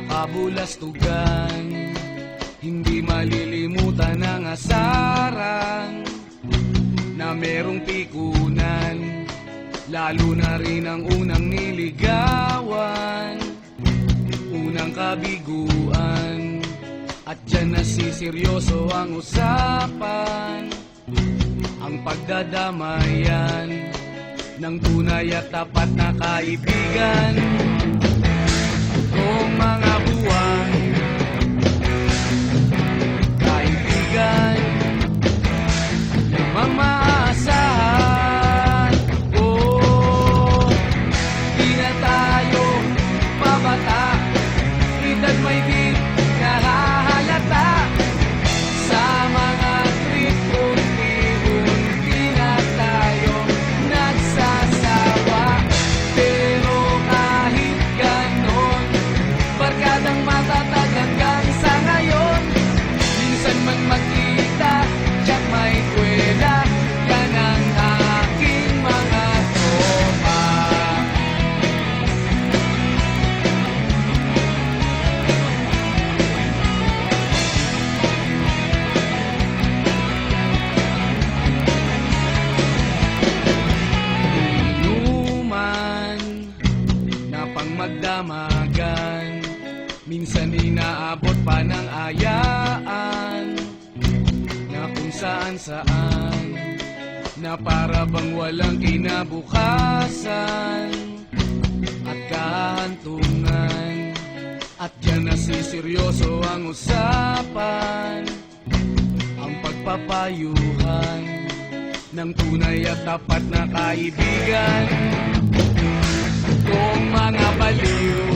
kabulastugan, hindi malilimutan ang asaran na merong pikunan, lalo na rin ang unang niligawan, unang kabiguan. At dyan nasiseryoso ang usapan, ang pagdadamayan ng tunay at tapat na kaibigan. Kung mga buwan, kaibigan, limang maaasahan. Oh, di na tayo babata, edad may di nahahalata. Sa mga trip, unti-unti na tayo nagsasawa. Pero kahit ganon, barkadang matatag hanggang sa ngayon. Minsan man magkita, tiyak may kwela, yan ang aking mga tropa. Inuman na pang magdamagan, minsan inaabot pa ng ayaan, na kung saan-saan, na para bang walang kinabukasan at kahantungan. At dyan nasiseryoso ang usapan, ang pagpapayuhan ng tunay at tapat na kaibigan. Kung mga baliw